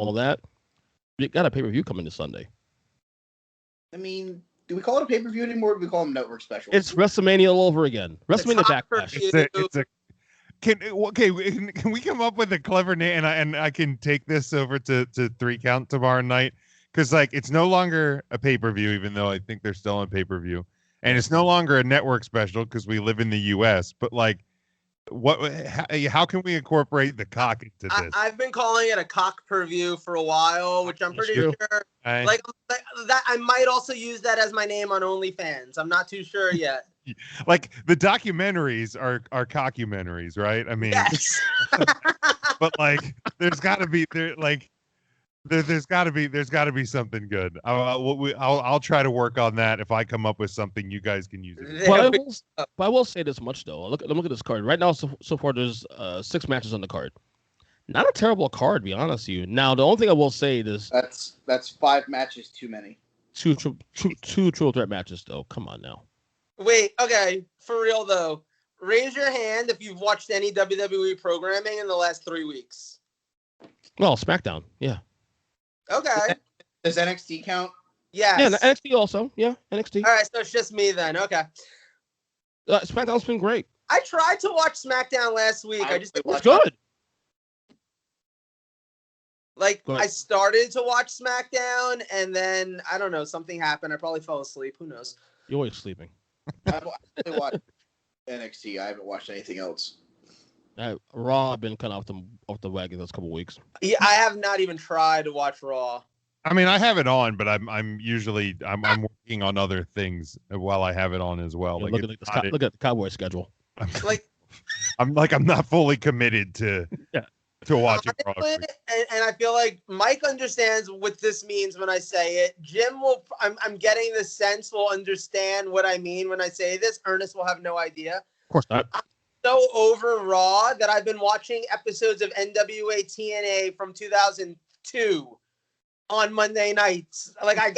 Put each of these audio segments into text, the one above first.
all that. We got a pay-per-view coming this Sunday. I mean, do we call it a pay-per-view anymore, or do we call them network specials? It's WrestleMania all over again. WrestleMania Backlash. Can we come up with a clever name, and I can take this over to 3 Count tomorrow night, because like it's no longer a pay-per-view, even though I think they're still on pay-per-view, and it's no longer a network special because we live in the U.S. But like, how can we incorporate the cock into this? I've been calling it a cock per view for a while, which I'm pretty sure like that I might also use that as my name on OnlyFans. I'm not too sure yet. Like the documentaries are cockumentaries, right? I mean, yes. But like there's got to be there's got to be something good. I'll try to work on that. If I come up with something, you guys can use it. But I will say this much though. Look at this card right now. So far, there's 6 matches on the card. Not a terrible card, to be honest with you. Now, the only thing I will say is that's 5 matches too many. Two triple threat matches though. Come on now. Wait, okay, for real though. Raise your hand if you've watched any WWE programming in the last 3 weeks. Well, SmackDown, yeah. Okay. Does NXT count? Yes. Yeah, NXT also. Yeah, NXT. All right, so it's just me then. Okay. SmackDown's been great. I tried to watch SmackDown last week. I just didn't watch good. Like, I started to watch SmackDown, and then, I don't know, something happened. I probably fell asleep. Who knows? You're always sleeping. I've only watched NXT. I haven't watched anything else. Raw, I've been kind of off the wagon those couple weeks. Yeah, I have not even tried to watch Raw. I mean, I have it on, but I'm usually working on other things while I have it on as well. Yeah, look at the Cowboy schedule. I'm not fully committed to watching Raw. And I feel like Mike understands what this means when I say it. Jim will. I'm getting the sense will understand what I mean when I say this. Ernest will have no idea. Of course not. I'm so over Raw that I've been watching episodes of NWA TNA from 2002 on Monday nights. Like I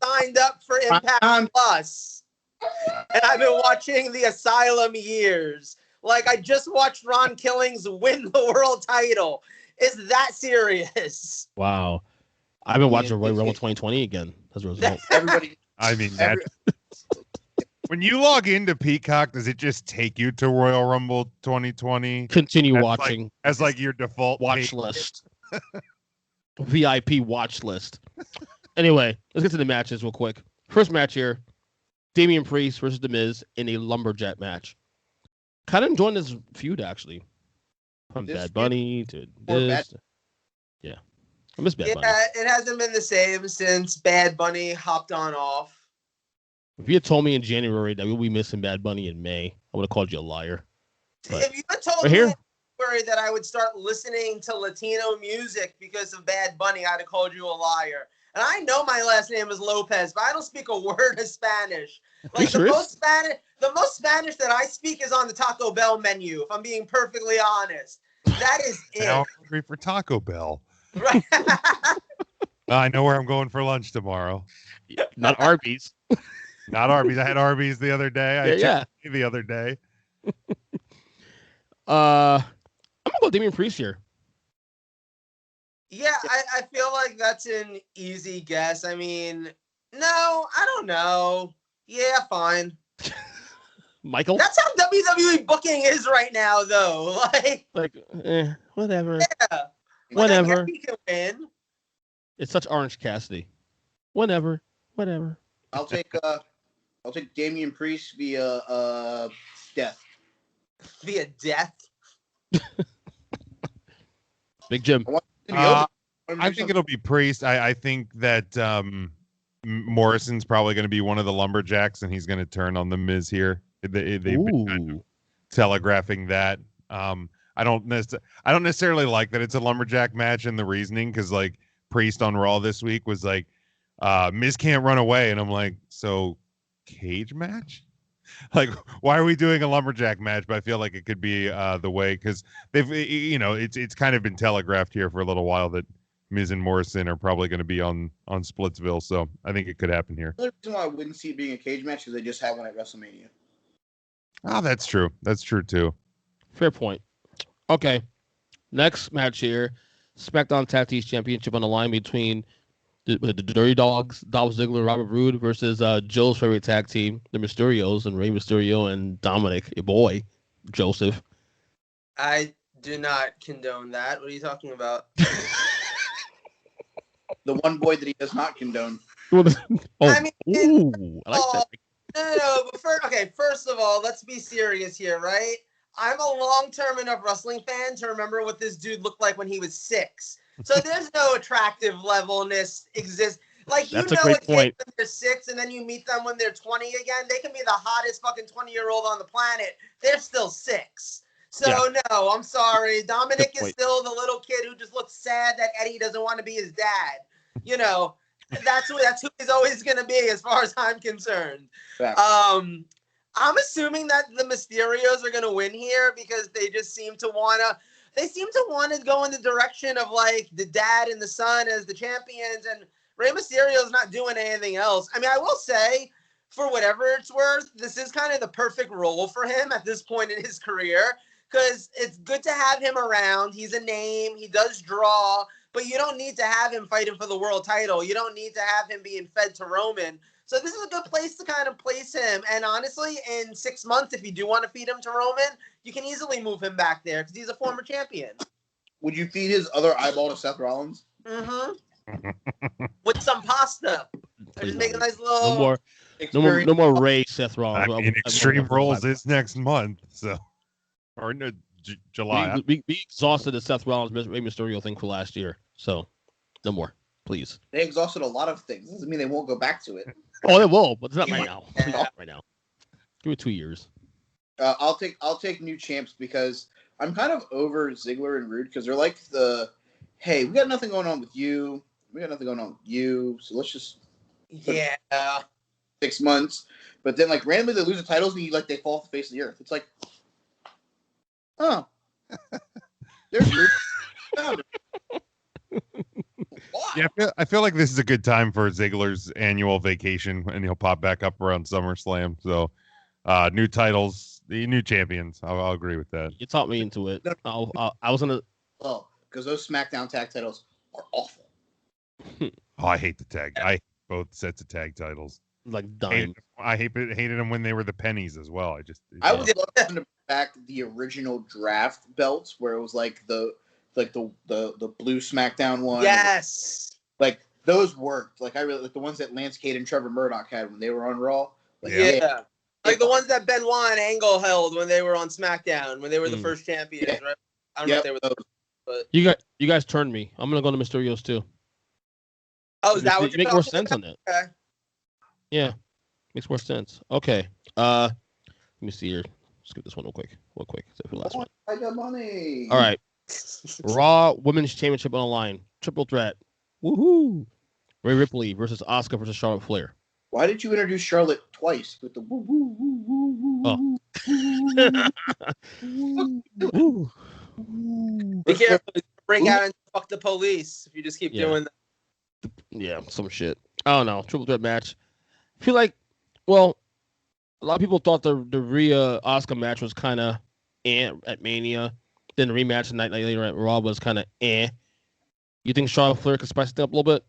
signed up for Impact Plus, and I've been watching the Asylum years. Like I just watched Ron Killings win the world title. It's that serious. Wow. I've been watching Royal Rumble 2020 again as a result. Everybody. I mean, when you log into Peacock, does it just take you to Royal Rumble 2020? Continue watching as like your default watch list. VIP watch list. Anyway, let's get to the matches real quick. First match here, Damian Priest versus The Miz in a lumberjack match. Kind of enjoying this feud, actually. From Bad Bunny to this. Yeah. I miss Bad Bunny. Yeah, it hasn't been the same since Bad Bunny hopped on off. If you had told me in January that we'll be missing Bad Bunny in May, I would have called you a liar. But if you had told me in January that I would start listening to Latino music because of Bad Bunny, I'd have called you a liar. And I know my last name is Lopez, but I don't speak a word of Spanish. Like the most Spanish that I speak is on the Taco Bell menu, if I'm being perfectly honest. That is it. Now I'm hungry for Taco Bell. Right. I know where I'm going for lunch tomorrow. Not Arby's. Not Arby's. I had Arby's the other day. The other day. I'm gonna go Damian Priest here. Yeah, I feel like that's an easy guess. I mean, no, I don't know. Yeah, fine. Michael? That's how WWE booking is right now, though. Whatever. Yeah. Whatever. He can win. It's such Orange Cassidy. Whatever. I'll take Damian Priest via death. Via death? Big Jim. I think it'll be Priest. I think that Morrison's probably going to be one of the lumberjacks, and he's going to turn on the Miz here. They've been kind of telegraphing that. I don't necessarily like that it's a lumberjack match, and the reasoning because like Priest on Raw this week was like Miz can't run away, and I'm like, so cage match? Like, why are we doing a lumberjack match? But I feel like it could be the way because they've, it's kind of been telegraphed here for a little while that Miz and Morrison are probably going to be on Splitsville. So I think it could happen here. The reason why I wouldn't see it being a cage match is they just had one at WrestleMania. Oh, that's true. That's true too. Fair point. Okay, next match here: SmackDown Tag Team Championship on the line between the Dirty Dogs, Dolph Ziggler, Robert Roode versus Joe's favorite tag team, the Mysterios, and Rey Mysterio and Dominic, your boy, Joseph. I do not condone that. What are you talking about? The one boy that he does not condone. I mean, I like that. No, but first of all, let's be serious here, right? I'm a long-term enough wrestling fan to remember what this dude looked like when he was 6. So there's no attractive levelness exists. Like, That's you a know, great a kid point. when they're 6 and then you meet them when they're 20 again, they can be the hottest fucking 20-year-old on the planet. They're still 6. So no, I'm sorry. Dominic is still the little kid who just looks sad that Eddie doesn't want to be his dad. You know, that's who he's always gonna be as far as I'm concerned. I'm assuming that the Mysterios are gonna win here because they just seem to wanna go in the direction of like the dad and the son as the champions, and Rey Mysterio's not doing anything else. I mean, I will say, for whatever it's worth, this is kind of the perfect role for him at this point in his career because it's good to have him around. He's a name. He does draw. But you don't need to have him fighting for the world title. You don't need to have him being fed to Roman. So this is a good place to kind of place him. And honestly, in 6 months, if you do want to feed him to Roman, you can easily move him back there because he's a former champion. Would you feed his other eyeball to Seth Rollins? Mm-hmm. With some pasta. Just make a nice little... No more Ray Seth Rollins. I mean, Extreme Rules is next month, so... Or no, July. We exhausted the Seth Rollins Rey Mysterio thing for last year, so no more, please. They exhausted a lot of things. Doesn't mean they won't go back to it. Oh, they will, but it's not right now. Right now, give it 2 years. I'll take new champs because I'm kind of over Ziggler and Roode because they're like hey, we got nothing going on with you. So let's just 6 months. But then like randomly they lose the titles and they fall off the face of the earth. It's like, oh, there's Roode. Yeah, I feel like this is a good time for Ziggler's annual vacation, and he'll pop back up around SummerSlam. So, new titles, new champions. I'll agree with that. You talked me into it. I was gonna. Oh, because those SmackDown tag titles are awful. I hate the tag. I hate both sets of tag titles. Like dime. I hated them when they were the pennies as well. I would love them to bring back the original draft belts where it was like the blue SmackDown one. Yes. Like those worked. Like I really like the ones that Lance Cade and Trevor Murdoch had when they were on Raw. Like, yeah. Like the ones that Benoit and Angle held when they were on SmackDown, when they were the first champions, right? I don't know if they were those. But you guys turned me. I'm gonna go to Mysterios too. Oh, is that what you make more sense on that? Okay. Yeah. Makes more sense. Okay. Let me see here. Let's get this one real quick. Except for the last one. I got money. All right. Raw Women's Championship on the line. Triple threat. Woohoo! Rhea Ripley versus Asuka versus Charlotte Flair. Why did you introduce Charlotte twice with the woo woo woo woo woo? Be careful. Bring out and fuck the police if you just keep doing that. Yeah, some shit. I don't know. Triple threat match. I feel like, well, a lot of people thought the Rhea Asuka match was kind of at Mania. Then the rematch the night later at Raw was kind of You think Charlotte Flair could spice it up a little bit?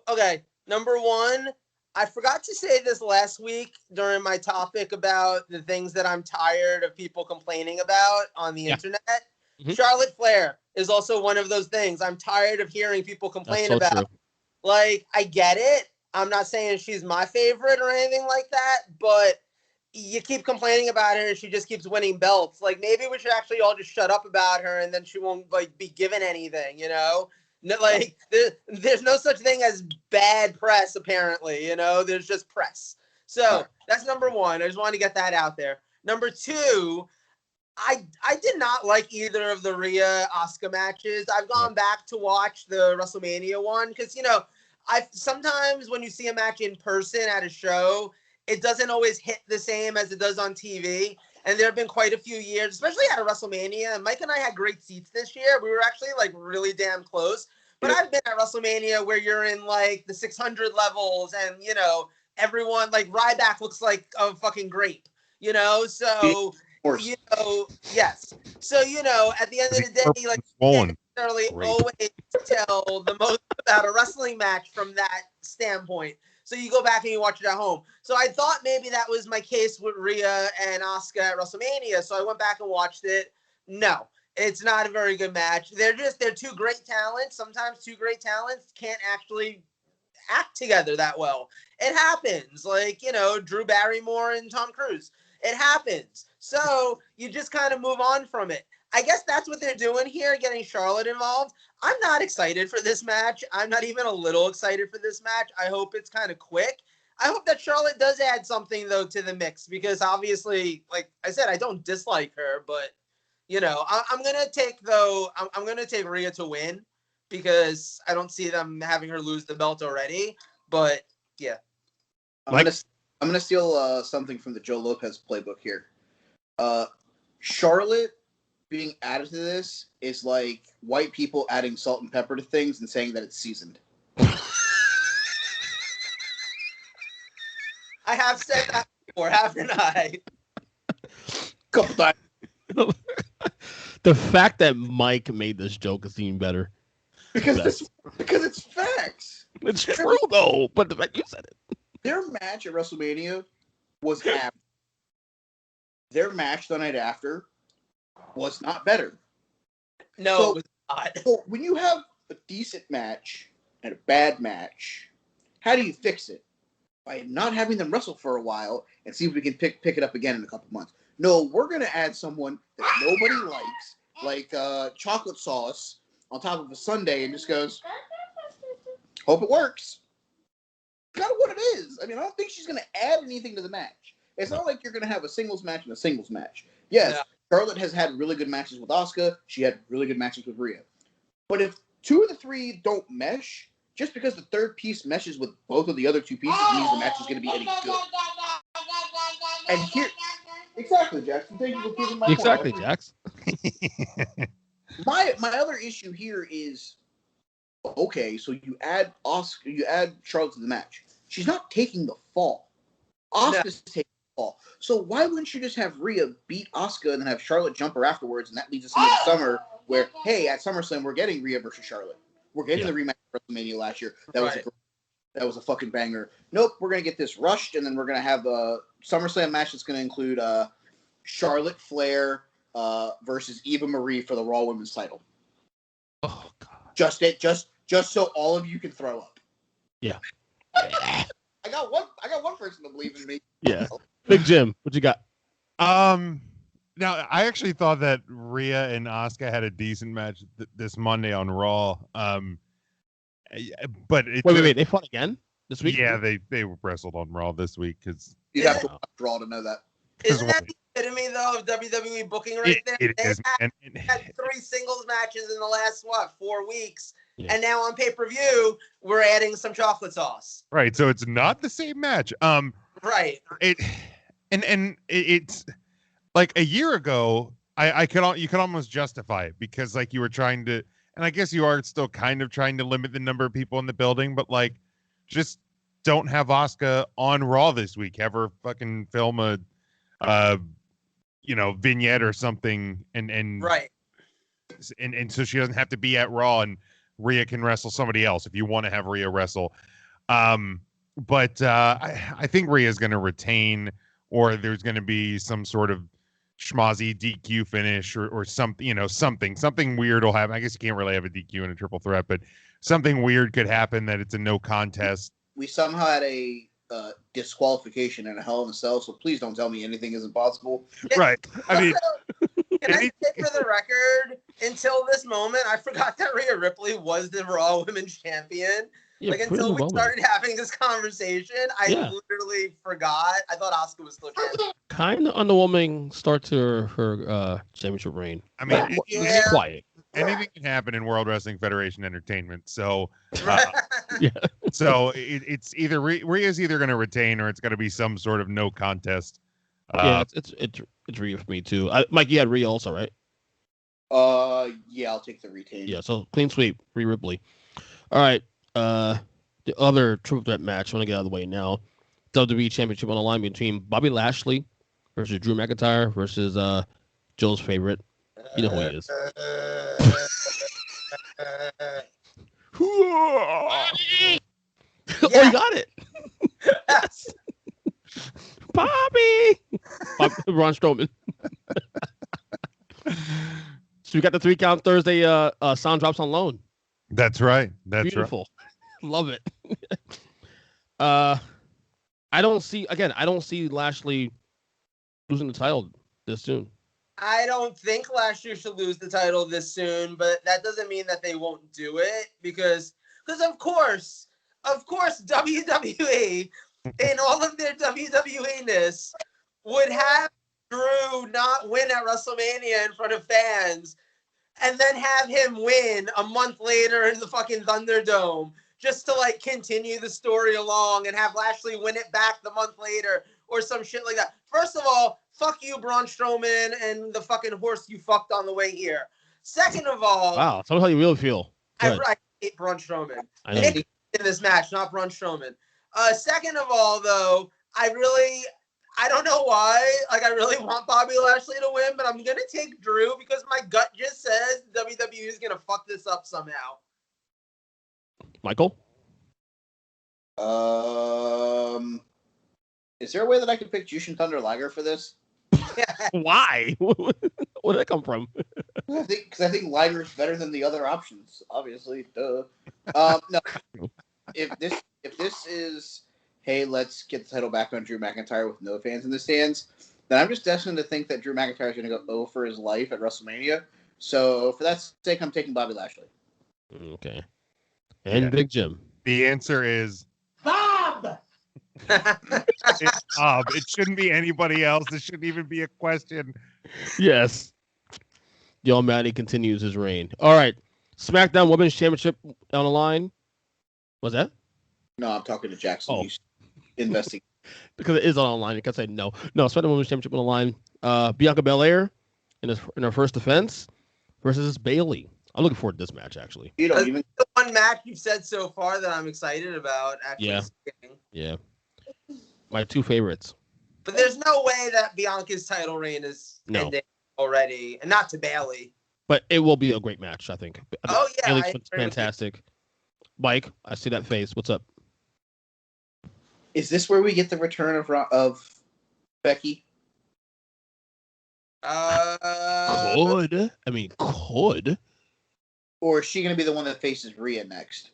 Okay. Number one, I forgot to say this last week during my topic about the things that I'm tired of people complaining about on the internet. Mm-hmm. Charlotte Flair is also one of those things I'm tired of hearing people complain about. True. Like, I get it. I'm not saying she's my favorite or anything like that, but you keep complaining about her and she just keeps winning belts. Like, maybe we should actually all just shut up about her and then she won't like be given anything, you know? No, like there's no such thing as bad press, apparently, you know, there's just press. So that's number one. I just wanted to get that out there. Number two, I did not like either of the Rhea Asuka matches. I've gone back to watch the WrestleMania one because, you know, sometimes when you see a match in person at a show, it doesn't always hit the same as it does on TV. And there have been quite a few years, especially at a WrestleMania. And Mike and I had great seats this year. We were actually like really damn close. But I've been at WrestleMania where you're in like the 600 levels and, you know, everyone like Ryback looks like a fucking grape, you know? So, you know, yes. So, you know, at the end of the day, like, necessarily always tell the most about a wrestling match from that standpoint. So you go back and you watch it at home. So I thought maybe that was my case with Rhea and Asuka at WrestleMania. So I went back and watched it. No, it's not a very good match. They're two great talents. Sometimes two great talents can't actually act together that well. It happens. Like, Drew Barrymore and Tom Cruise. It happens. So you just kind of move on from it. I guess that's what they're doing here, getting Charlotte involved. I'm not excited for this match. I'm not even a little excited for this match. I hope it's kind of quick. I hope that Charlotte does add something, though, to the mix, because obviously, like I said, I don't dislike her, but, I'm going to take, though, I'm going to take Rhea to win, because I don't see them having her lose the belt already. But, yeah. I'm going to steal something from the Joe Lopez playbook here. Charlotte being added to this is like white people adding salt and pepper to things and saying that it's seasoned. I have said that before, haven't I? Couple times. The fact that Mike made this joke is even better. Because it's facts. It's true though, but the fact you said it. Their match at WrestleMania was average. Their match the night after was not better. No, it was not. So when you have a decent match and a bad match, how do you fix it? By not having them wrestle for a while and see if we can pick it up again in a couple months. No, we're going to add someone that nobody likes, like chocolate sauce on top of a sundae, and just goes, hope it works. Kind of what it is. I mean, I don't think she's going to add anything to the match. It's not like you're going to have a singles match and a singles match. Yes, yeah. Charlotte has had really good matches with Asuka. She had really good matches with Rhea. But if two of the three don't mesh, just because the third piece meshes with both of the other two pieces means the match is going to be any good. And here, exactly, Jackson. Thank you for proving my point. Exactly, Jax. My other issue here is, okay, so you add Charlotte to the match. She's not taking the fall. Asuka's taking the fall. So why wouldn't you just have Rhea beat Asuka and then have Charlotte jump her afterwards, and that leads us into the summer where, hey, at SummerSlam we're getting Rhea versus Charlotte. We're getting the rematch of WrestleMania last year. That was a fucking banger. Nope, we're gonna get this rushed, and then we're gonna have a SummerSlam match that's gonna include Charlotte Flair versus Eva Marie for the Raw Women's title. Oh God! Just so all of you can throw up. Yeah. I got one person to believe in me. Yeah. Big Jim, what you got? Now, I actually thought that Rhea and Asuka had a decent match this Monday on Raw. But wait, they fought again this week? Yeah, they wrestled on Raw this week because you'd have to watch Raw to know that. Isn't that the epitome though of WWE booking right there? It is, had 3 singles matches in the last 4 weeks, and now on pay-per-view we're adding some chocolate sauce. Right, so it's not the same match. Right. It's like a year ago. You could almost justify it because like you were trying to, and I guess you are still kind of trying to limit the number of people in the building, but like just don't have Asuka on Raw this week. Have her fucking film a vignette or something, and right, and so she doesn't have to be at Raw, and Rhea can wrestle somebody else if you want to have Rhea wrestle. But I think Rhea's going to retain, or there's going to be some sort of schmozzy DQ finish or something, something weird will happen. I guess you can't really have a DQ in a triple threat, but something weird could happen that it's a no contest. We somehow had a disqualification in a Hell in a Cell, so please don't tell me anything isn't possible. Right. I mean, can I say for the record, until this moment, I forgot that Rhea Ripley was the Raw Women's Champion. Yeah, until we started having this conversation, I literally forgot. I thought Asuka was still champion. Kind of underwhelming start to her championship reign. I mean, it's quiet. Anything can happen in World Wrestling Federation Entertainment. So, yeah. So it's either Rhea's either going to retain or it's going to be some sort of no contest. It's Rhea for me too. Mike, you had Rhea also, right? Yeah, I'll take the retain. Yeah, so clean sweep, Rhea Ripley. All right. The other triple threat match, I want to get out of the way now. WWE Championship on the line between Bobby Lashley versus Drew McIntyre versus Joe's favorite. You know who he is. Oh, you got it. Yes. Bobby. Braun Strowman. So we got the 3 count Thursday sound drops on loan. That's right. That's beautiful. Right. Love it. I don't see Lashley losing the title this soon. I don't think Lashley should lose the title this soon, but that doesn't mean that they won't do it because of course WWE in all of their WWE-ness would have Drew not win at WrestleMania in front of fans and then have him win a month later in the fucking Thunderdome just to like continue the story along and have Lashley win it back the month later or some shit like that. First of all, fuck you, Braun Strowman, and the fucking horse you fucked on the way here. Second of all, wow, tell me how you really feel. I hate Braun Strowman. Nick in this match, not Braun Strowman. Second of all, though, I don't know why. Like, I really want Bobby Lashley to win, but I'm gonna take Drew because my gut just says WWE is gonna fuck this up somehow. Michael? Is there a way that I could pick Jushin Thunder Liger for this? Why? Where did that come from? I think Liger's better than the other options. Obviously, duh. No, if this is, hey, let's get the title back on Drew McIntyre with no fans in the stands, then I'm just destined to think that Drew McIntyre is going to go 0 for his life at WrestleMania. So for that sake, I'm taking Bobby Lashley. Okay. And Big Jim. The answer is Bob. It's Bob. It shouldn't be anybody else. It shouldn't even be a question. Yes. The Almighty continues his reign. All right. SmackDown Women's Championship on the line. What's that? No, I'm talking to Jackson. Oh. He's investing. Because it is online. You can say no. No, SmackDown Women's Championship on the line. Bianca Belair in her first defense versus Bayley. I'm looking forward to this match, actually. You don't even. The one match you've said so far that I'm excited about, actually. Yeah. My 2 favorites. But there's no way that Bianca's title reign is ending already, and not to Bayley. But it will be a great match, I think. Oh, yeah. Bayley's fantastic. Mike, I see that face. What's up? Is this where we get the return of Becky? Could. Or is she going to be the one that faces Rhea next?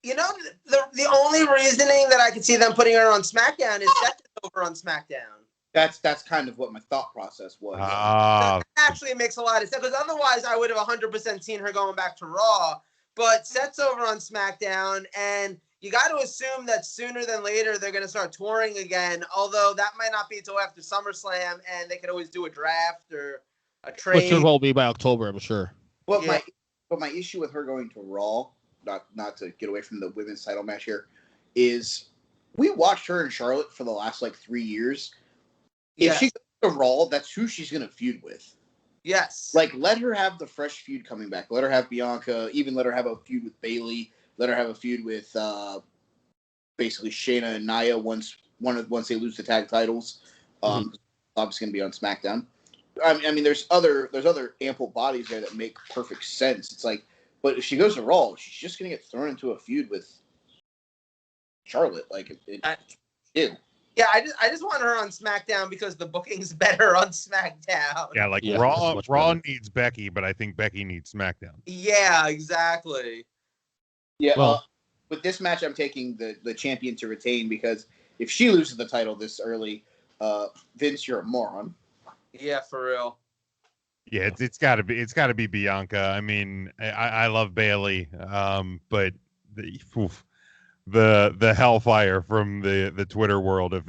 You know, the only reasoning that I could see them putting her on SmackDown is Seth over on SmackDown. That's kind of what my thought process was. That actually makes a lot of sense, because otherwise I would have 100% seen her going back to Raw. But Seth's over on SmackDown, and you got to assume that sooner than later they're going to start touring again, although that might not be until after SummerSlam, and they could always do a draft or a trade. Which will be by October, I'm sure. But my issue with her going to Raw, not to get away from the women's title match here, is we watched her and Charlotte for the last 3 years. If she goes to Raw, that's who she's going to feud with. Yes. Let her have the fresh feud coming back. Let her have Bianca. Even let her have a feud with Bayley. Let her have a feud with basically Shayna and Nia once they lose the tag titles. Obviously going to be on SmackDown. I mean, there's other ample bodies there that make perfect sense. It's but if she goes to Raw, she's just going to get thrown into a feud with Charlotte. Ew. Yeah, I just want her on SmackDown because the booking's better on SmackDown. Yeah, Raw needs Becky, but I think Becky needs SmackDown. Yeah, exactly. Yeah, well, with this match, I'm taking the champion to retain, because if she loses the title this early, Vince, you're a moron. Yeah, for real. Yeah, it's got to be Bianca. I mean, I love Bayley, but the hellfire from the Twitter world if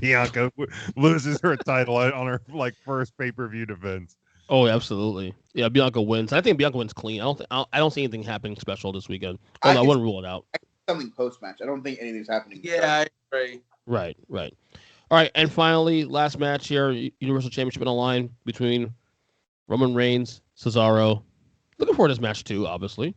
Bianca loses her title on her first pay-per-view defense. Oh, absolutely. Yeah, Bianca wins. I think Bianca wins clean. I don't see anything happening special this weekend. I wouldn't rule it out. Something post-match. I don't think anything's happening. Yeah, I agree. Right. All right, and finally, last match here, Universal Championship on the line between Roman Reigns, Cesaro. Looking forward to this match too, obviously.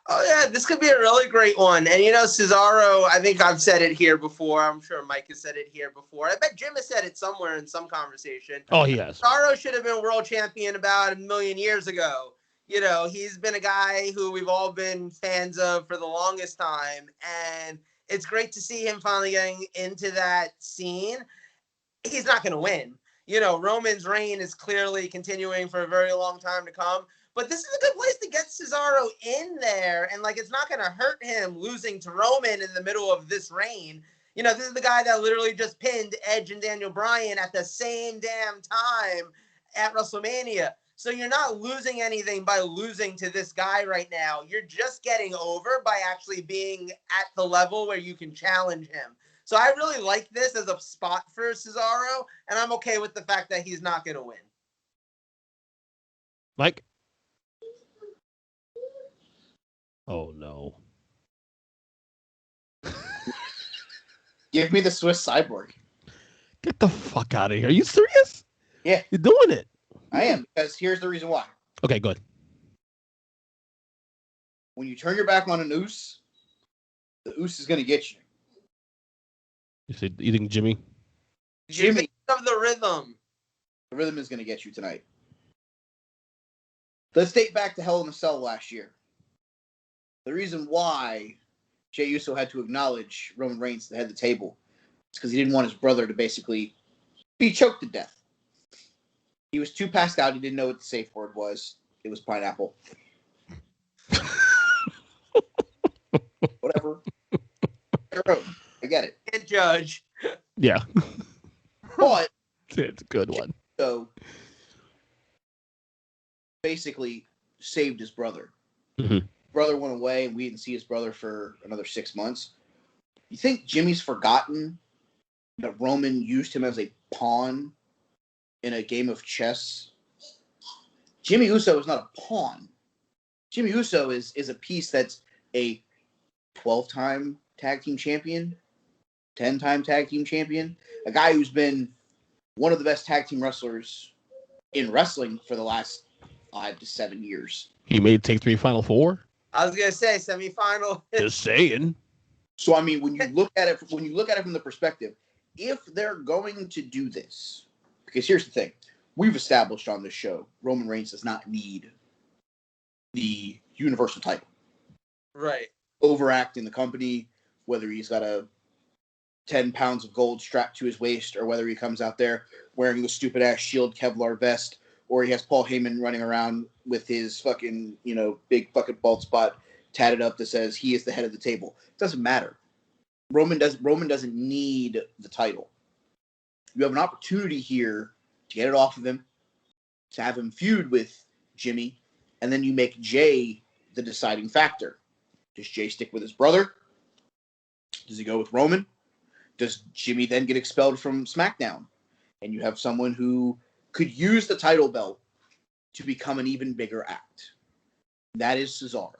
Oh, yeah, this could be a really great one. And, Cesaro, I think I've said it here before. I'm sure Mike has said it here before. I bet Jim has said it somewhere in some conversation. Oh, he has. Cesaro should have been world champion about 1 million years ago. You know, he's been a guy who we've all been fans of for the longest time. And it's great to see him finally getting into that scene. He's not going to win. You know, Roman's reign is clearly continuing for a very long time to come. But this is a good place to get Cesaro in there. And, like, it's not going to hurt him losing to Roman in the middle of this reign. You know, this is the guy that literally just pinned Edge and Daniel Bryan at the same damn time at WrestleMania. So you're not losing anything by losing to this guy right now. You're just getting over by actually being at the level where you can challenge him. So I really like this as a spot for Cesaro, and I'm okay with the fact that he's not going to win. Mike? Oh, no. Give me the Swiss Cyborg. Get the fuck out of here. Are you serious? Yeah. You're doing it. I am, because here's the reason why. Okay, good. When you turn your back on an Uce, the Uce is going to get you. You think Jimmy? Jimmy. Of the rhythm. The rhythm is going to get you tonight. Let's date back to Hell in a Cell last year. The reason why Jey Uso had to acknowledge Roman Reigns to the head of the table is because he didn't want his brother to basically be choked to death. He was too passed out. He didn't know what the safe word was. It was pineapple. Whatever. I get it. Can't judge. Yeah. But it's a good one. So basically saved his brother. Mm-hmm. Brother went away, and we didn't see his brother for another 6 months. You think Jimmy's forgotten that Roman used him as a pawn in a game of chess? Jimmy Uso is not a pawn. Jimmy Uso is a piece that's a 12-time tag team champion, 10-time tag team champion, a guy who's been one of the best tag team wrestlers in wrestling for the last 5 to 7 years. He made Take 3 Final Four. I was gonna say semifinal. Just saying. So I mean, when you look at it from the perspective, if they're going to do this, because here's the thing, we've established on this show, Roman Reigns does not need the Universal title. Right. Overacting the company, whether he's got a 10 pounds of gold strapped to his waist, or whether he comes out there wearing the stupid ass Shield Kevlar vest, or he has Paul Heyman running around with his fucking, big fucking bald spot tatted up that says he is the head of the table. It doesn't matter. Roman doesn't need the title. You have an opportunity here to get it off of him, to have him feud with Jimmy, and then you make Jay the deciding factor. Does Jay stick with his brother? Does he go with Roman? Does Jimmy then get expelled from SmackDown? And you have someone who could use the title belt to become an even bigger act. That is Cesaro.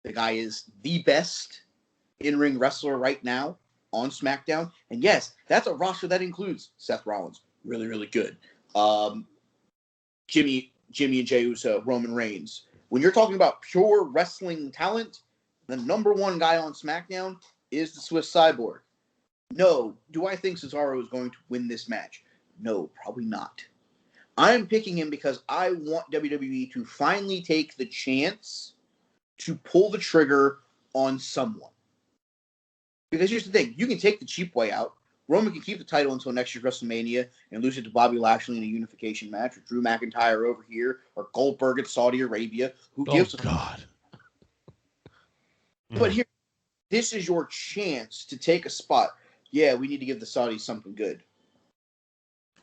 The guy is the best in-ring wrestler right now on SmackDown. And yes, that's a roster that includes Seth Rollins. Really, really good. Jimmy and Jey Uso, Roman Reigns. When you're talking about pure wrestling talent, the number one guy on SmackDown is the Swiss Cyborg. No. Do I think Cesaro is going to win this match? No, probably not. I'm picking him because I want WWE to finally take the chance to pull the trigger on someone. Because here's the thing. You can take the cheap way out. Roman can keep the title until next year's WrestleMania and lose it to Bobby Lashley in a unification match, or Drew McIntyre over here, or Goldberg at Saudi Arabia. Who gives a God. But here, this is your chance to take a spot. Yeah, we need to give the Saudis something good.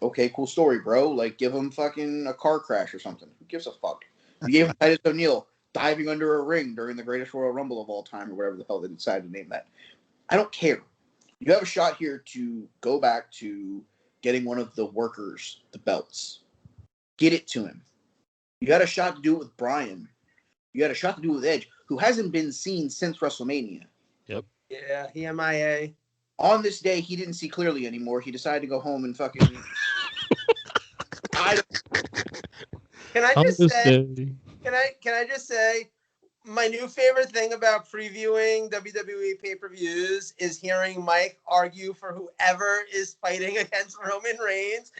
Okay, cool story, bro. Like, give them fucking a car crash or something. Who gives a fuck? You gave him Titus O'Neil diving under a ring during the greatest Royal Rumble of all time, or whatever the hell they decided to name that. I don't care. You have a shot here to go back to getting one of the workers the belts. Get it to him. You got a shot to do it with Bryan. You got a shot to do it with Edge, who hasn't been seen since WrestleMania. Yep. Yeah, he MIA. On this day, he didn't see clearly anymore. He decided to go home and fucking... Can I just say, my new favorite thing about previewing WWE pay-per-views is hearing Mike argue for whoever is fighting against Roman Reigns.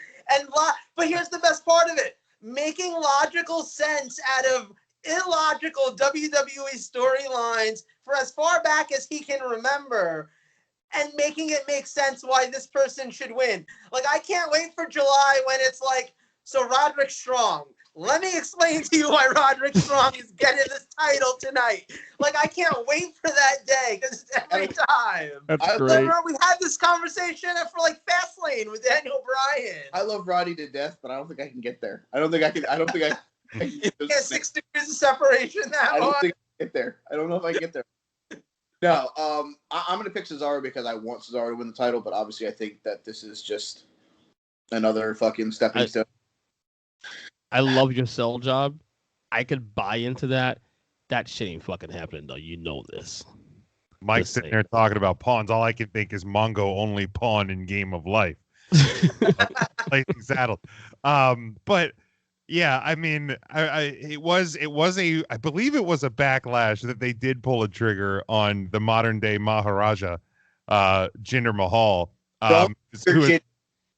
But here's the best part of it. Making logical sense out of illogical WWE storylines for as far back as he can remember, and making it make sense why this person should win. Like, I can't wait for July when it's like, so Roderick Strong, let me explain to you why Roderick Strong is getting this title tonight. Like, I can't wait for that day, because it's every time. That's I great. Remember, we had this conversation for like Fastlane with Daniel Bryan. I love Roddy to death, but I don't think I can get there. I don't think I can You get 6 degrees of separation that I don't one. think I can get there. I don't know if I can get there. No, I'm going to pick Cesaro because I want Cesaro to win the title, but obviously I think that this is just another fucking stepping stone. I love your sell job. I could buy into that. That shit ain't fucking happening, though. You know this. Mike's Just sitting saying. there talking about pawns. All I can think is Mongo only pawn in Game of Life. Lightning saddle. But yeah, I mean, I believe it was a backlash that they did pull a trigger on the modern day Maharaja, Jinder Mahal,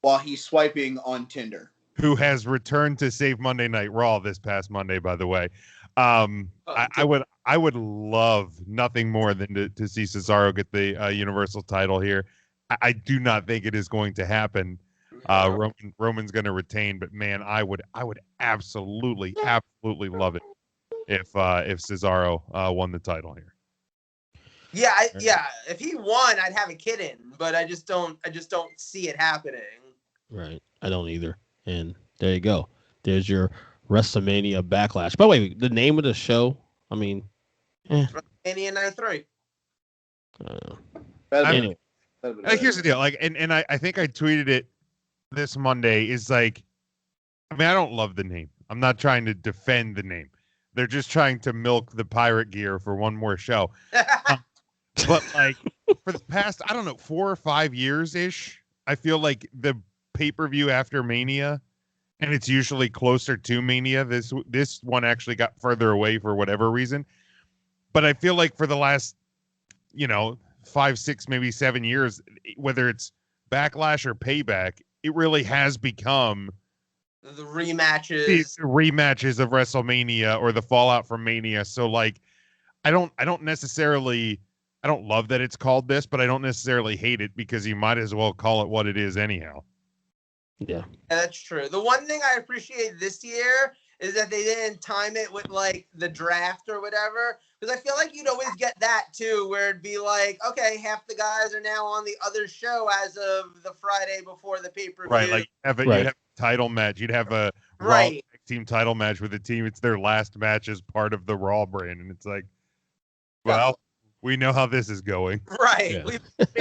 While he's swiping on Tinder. who has returned to save Monday Night Raw this past Monday, by the way. I would love nothing more than to see Cesaro get the Universal title here. I do not think it is going to happen. Roman's going to retain, but man, I would absolutely love it if Cesaro won the title here. Yeah, if he won, I'd have a kid in, but I just don't see it happening. Right. I don't either. And there you go. There's your Wrestlemania Backlash. By the way, the name of the show, I mean, WrestleMania 93. Anyway. Here's the deal. Like, and I think I tweeted it this Monday, is like, I mean, I don't love the name. I'm not trying to defend the name. They're just trying to milk the pirate gear for one more show. But like for the past, I don't know, 4 or 5 years ish, I feel like the pay-per-view after Mania, and it's usually closer to Mania. This one actually got further away for whatever reason. But I feel like for the last, 5, 6, maybe 7 years, whether it's Backlash or Payback, it really has become the rematches. The rematches of WrestleMania or the fallout from Mania. So like, I don't love that it's called this, but I don't necessarily hate it because you might as well call it what it is anyhow. Yeah, that's true. The one thing I appreciate this year is that they didn't time it with like the draft or whatever, because I feel like you'd always get that too, where it'd be like, okay, half the guys are now on the other show as of the Friday before the pay-per-view. Right, like you'd have a title match, you'd have a Raw team title match with a team. It's their last match as part of the Raw brand, and it's like, well, we know how this is going. Right. Yeah. We barely